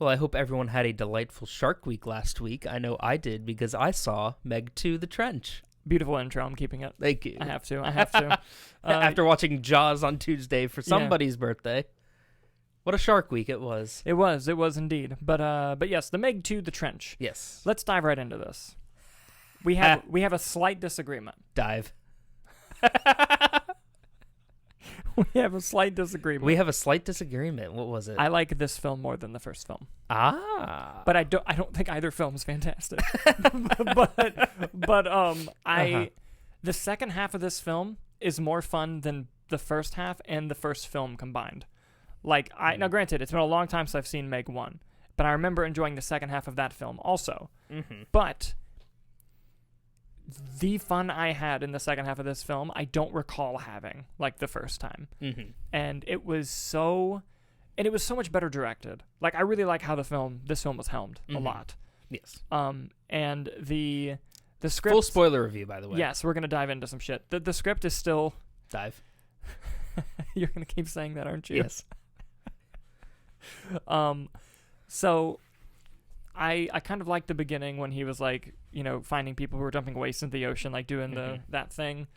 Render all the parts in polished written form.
Well, I hope everyone had a delightful Shark Week last week. I know I did because I saw Meg 2: The Trench. Beautiful intro. I'm keeping it. Thank you. I have to. After watching Jaws on Tuesday for somebody's birthday. What a Shark Week it was. It was indeed. But yes, the Meg 2: The Trench. Yes. Let's dive right into this. We have a slight disagreement. Dive. We have a slight disagreement. What was it? I like this film more than the first film. But I don't think either film is fantastic. The second half of this film is more fun than the first half and the first film combined. Now granted, it's been a long time since I've seen Meg 1, but I remember enjoying the second half of that film also. Mm-hmm. But the fun I had in the second half of this film, I don't recall having like the first time. Mm-hmm. And it was so much better directed. Like, I really like how this film was helmed a lot. Yes. And the script. Full spoiler review, by the way. Yes, we're gonna dive into some shit. The script is still dive. You're gonna keep saying that, aren't you? Yes. So I kind of liked the beginning when he was like, finding people who were dumping waste into the ocean, like doing that thing.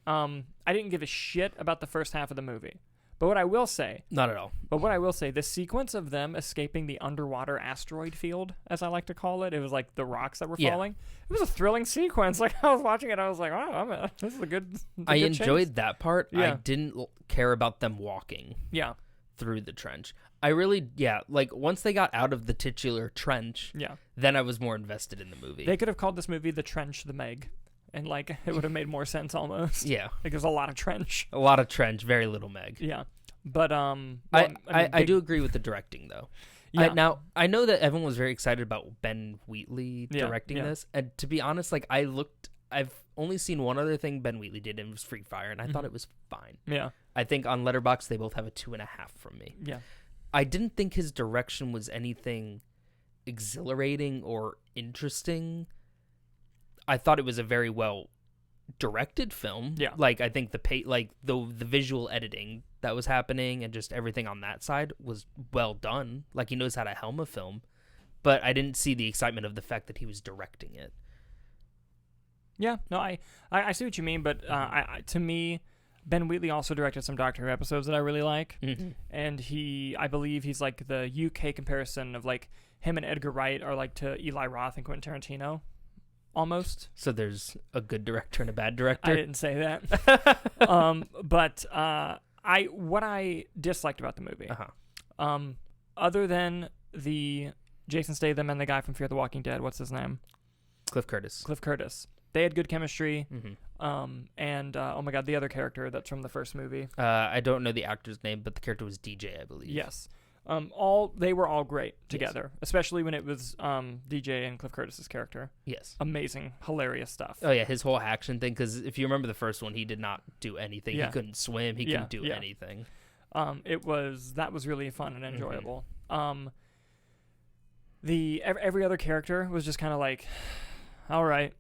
I didn't give a shit about the first half of the movie. But what I will say... Not at all. But what I will say, the sequence of them escaping the underwater asteroid field, as I like to call it, it was like the rocks that were falling. It was a thrilling sequence. Like, I was watching it, I was like, wow, this is a good I enjoyed that part. Yeah. I didn't care about them walking through the trench. I really, once they got out of the titular trench, then I was more invested in the movie. They could have called this movie The Trench, The Meg. And, it would have made more sense almost. Yeah. There's a lot of trench. A lot of trench, very little Meg. Yeah. But, I do agree with the directing, though. Yeah. I know that everyone was very excited about Ben Wheatley directing this. And to be honest, I've only seen one other thing Ben Wheatley did, and it was Free Fire, and I thought it was fine. Yeah. I think on LetterBoxd, they both have a 2.5 from me. Yeah. I didn't think his direction was anything exhilarating or interesting. I thought it was a very well directed film. Yeah. I think the visual editing that was happening and just everything on that side was well done. He knows how to helm a film, but I didn't see the excitement of the fact that he was directing it. Yeah, no, I see what you mean, but to me, Ben Wheatley also directed some Doctor Who episodes that I really like, and I believe he's like the UK comparison of him and Edgar Wright are to Eli Roth and Quentin Tarantino. Almost. So there's a good director and a bad director? I didn't say that. But what I disliked about the movie, other than the Jason Statham and the guy from Fear the Walking Dead, what's his name? Cliff Curtis. They had good chemistry. And oh my God, the other character that's from the first movie. I don't know the actor's name, but the character was DJ, I believe. Yes. They were all great together, especially when it was DJ and Cliff Curtis's character. Yes. Amazing, hilarious stuff. Oh yeah, his whole action thing, because if you remember the first one, he did not do anything. Yeah. He couldn't swim. He couldn't do anything. That was really fun and enjoyable. Every other character was just kind of all right,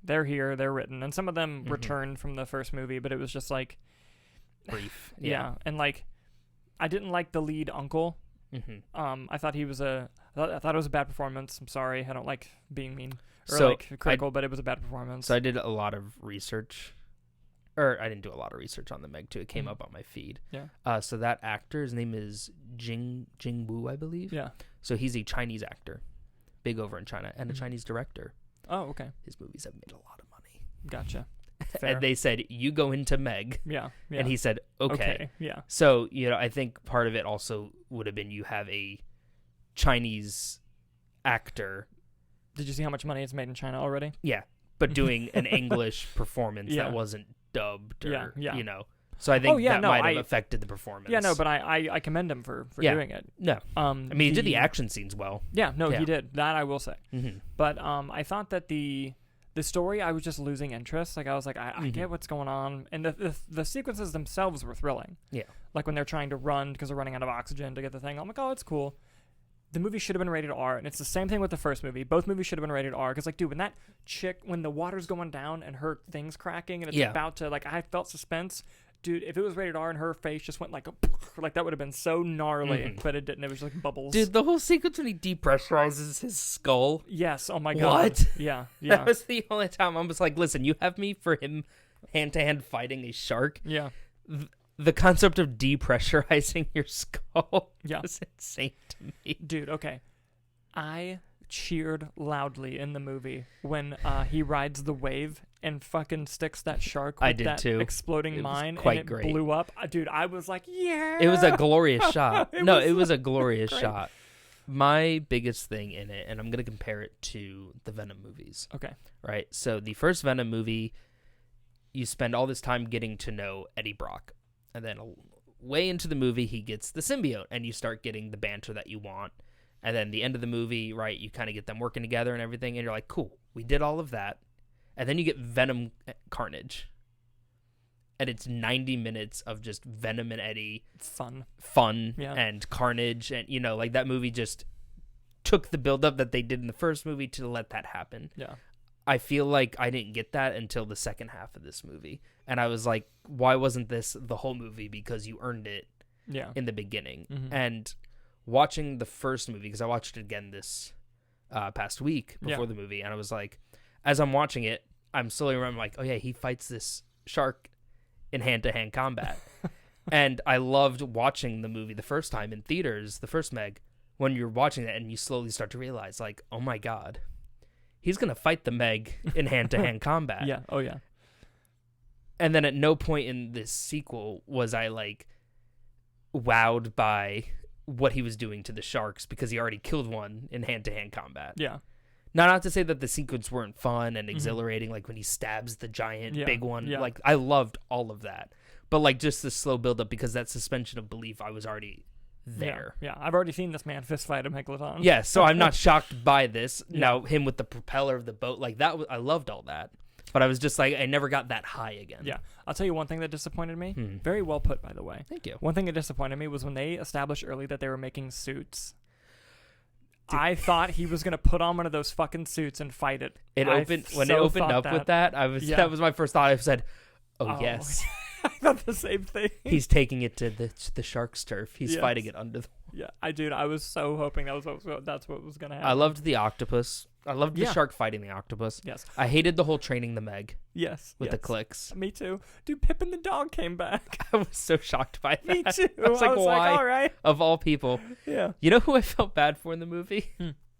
they're here, they're written, and some of them returned from the first movie, but it was just brief. Yeah, and I didn't like the lead uncle. I thought I thought it was a bad performance. I'm sorry, I don't like being mean or critical, but it was a bad performance. So I did a lot of research, or I didn't do a lot of research on the Meg 2. It came up on my feed. Yeah. So that actor, his name is Jing Wu, I believe. Yeah. So he's a Chinese actor, big over in China, and a Chinese director. Oh, okay. His movies have made a lot of money. Gotcha. Fair. And they said, you go into Meg. Yeah. And he said, okay. Yeah. So, I think part of it also would have been you have a Chinese actor. Did you see how much money it's made in China already? Yeah. But doing an English performance that wasn't dubbed or, So I think might have affected the performance. Yeah, no, but I commend him for doing it. No. He did the action scenes well. Yeah, no, he did. That I will say. Mm-hmm. But I thought that the story, I was just losing interest. I was like, I get what's going on. And the sequences themselves were thrilling. Yeah. When they're trying to run because they're running out of oxygen to get the thing. I'm like, oh, it's cool. The movie should have been rated R, and it's the same thing with the first movie. Both movies should have been rated R, because, dude, when that chick, when the water's going down and her thing's cracking and it's about to, I felt suspense. dude, if it was rated R and her face just went like that would have been so gnarly, but it didn't. It was like bubbles. Dude, the whole sequence when he depressurizes his skull. Yes. Oh my god. What? Yeah. That was the only time I was like, listen, you have me for him hand-to-hand fighting a shark. Yeah. The concept of depressurizing your skull was insane to me. Dude, okay. I cheered loudly in the movie when he rides the wave and fucking sticks that shark with that exploding mine and it blew up. Dude, I was like, yeah. It was a glorious shot. It was a glorious shot. My biggest thing in it, and I'm going to compare it to the Venom movies. Okay. Right? So the first Venom movie, you spend all this time getting to know Eddie Brock. And then way into the movie, he gets the symbiote, and you start getting the banter that you want. And then the end of the movie, right, you kind of get them working together and everything, and you're like, cool, we did all of that. And then you get Venom Carnage. And it's 90 minutes of just Venom and Eddie. Fun and carnage. And, you know, like that movie just took the buildup that they did in the first movie to let that happen. Yeah. I feel like I didn't get that until the second half of this movie. And I was like, why wasn't this the whole movie? Because you earned it in the beginning. Mm-hmm. And watching the first movie, because I watched it again this past week before the movie, and I was like, as I'm watching it, I'm slowly remembering, like, oh yeah, he fights this shark in hand-to-hand combat. And I loved watching the movie the first time in theaters, the first Meg, when you're watching that and you slowly start to realize, like, oh my God, he's going to fight the Meg in hand-to-hand combat. Yeah, oh yeah. And then at no point in this sequel was I, like, wowed by what he was doing to the sharks because he already killed one in hand-to-hand combat. Yeah. Not to say that the sequence weren't fun and exhilarating, like when he stabs the giant big one. Yeah. Like, I loved all of that. But, like, just the slow build-up, because that suspension of belief, I was already there. Yeah, I've already seen this man fist fight a megalodon. Yeah, so I'm not shocked by this. Now, him with the propeller of the boat, like, that I loved all that. But I was just like, I never got that high again. Yeah. I'll tell you one thing that disappointed me. Very well put, by the way. Thank you. One thing that disappointed me was when they established early that they were making suits. Dude. I thought he was going to put on one of those fucking suits and fight it. When it opened up with that, that was my first thought. I said, oh yes. I thought the same thing. He's taking it to the shark's turf. He's fighting it under the... Yeah, I was so hoping that's what was going to happen. I loved the octopus. I loved the shark fighting the octopus. Yes. I hated the whole training the Meg. Yes. With the clicks. Me too. Dude, Pippin the dog came back. I was so shocked by that. Me too. I was like, why? All right. Of all people. Yeah. You know who I felt bad for in the movie?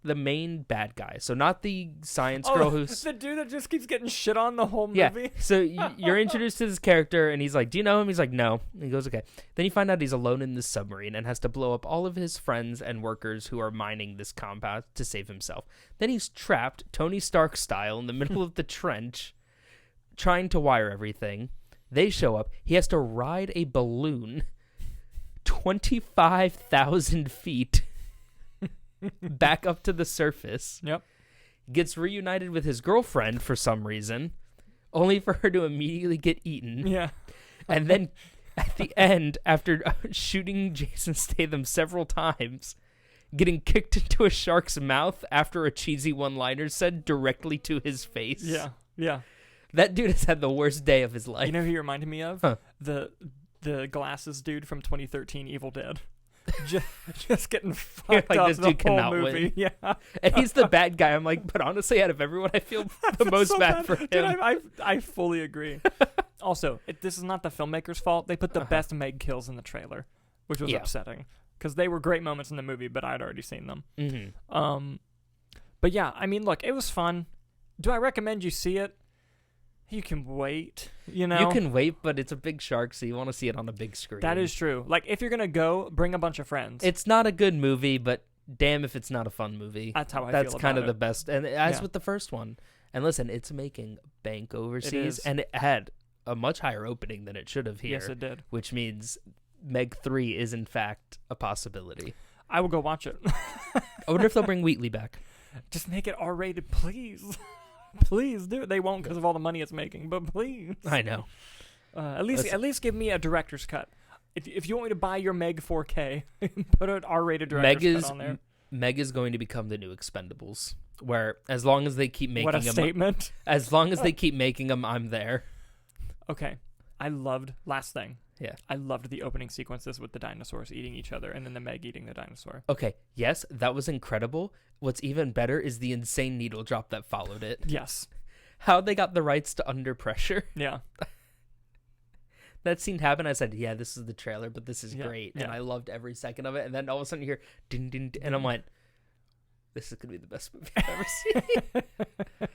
The main bad guy. So not the science girl who's... the dude that just keeps getting shit on the whole movie? Yeah. So you're introduced to this character, and he's like, do you know him? He's like, no. And he goes, okay. Then you find out he's alone in this submarine and has to blow up all of his friends and workers who are mining this compound to save himself. Then he's trapped, Tony Stark style, in the middle of the trench, trying to wire everything. They show up. He has to ride a balloon 25,000 feet back up to the surface. Yep. Gets reunited with his girlfriend for some reason, only for her to immediately get eaten. Yeah. And then at the end, after shooting Jason Statham several times, getting kicked into a shark's mouth after a cheesy one-liner said directly to his face. Yeah. Yeah. That dude has had the worst day of his life. You know who he reminded me of? Huh. The glasses dude from 2013 Evil Dead. just getting fucked like, up this the dude whole cannot movie. win. Yeah, and he's the bad guy. I'm like, but honestly, out of everyone, I feel the most so bad for him. Dude, I fully agree. Also, this is not the filmmaker's fault. They put the best Meg kills in the trailer, which was upsetting because they were great moments in the movie, but I'd already seen them. Mm-hmm. But yeah, I mean, look, it was fun. Do I recommend you see it? You can wait, you know? You can wait, but it's a big shark, so you want to see it on a big screen. That is true. Like, if you're going to go, bring a bunch of friends. It's not a good movie, but damn if it's not a fun movie. That's how I feel That's about kind of it. the best. And as with the first one. And listen, it's making bank overseas, and it had a much higher opening than it should have here. Yes, it did. Which means Meg 3 is, in fact, a possibility. I will go watch it. I wonder if they'll bring Wheatley back. Just make it R-rated, please. Please do it. They won't because of all the money it's making, but please. I know. At least give me a director's cut. If you want me to buy your Meg 4K, put an R-rated director's cut on there. Meg is going to become the new Expendables, where as long as they keep making them, statement! As long as they keep making them, I'm there. Okay, I loved last thing. Yeah. I loved the opening sequences with the dinosaurs eating each other and then the Meg eating the dinosaur. Okay, yes, that was incredible. What's even better is the insane needle drop that followed it. Yes. How they got the rights to Under Pressure. Yeah. That scene happened. I said, yeah, this is the trailer, but this is great. Yeah. And I loved every second of it. And then all of a sudden you hear, ding, ding, ding, and I'm like, this is going to be the best movie I've ever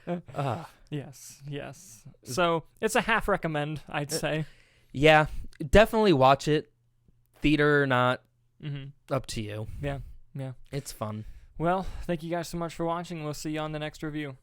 seen. Yes. So it's a half recommend, I'd say. Yeah, definitely watch it. Theater or not, up to you. Yeah. It's fun. Well, thank you guys so much for watching. We'll see you on the next review.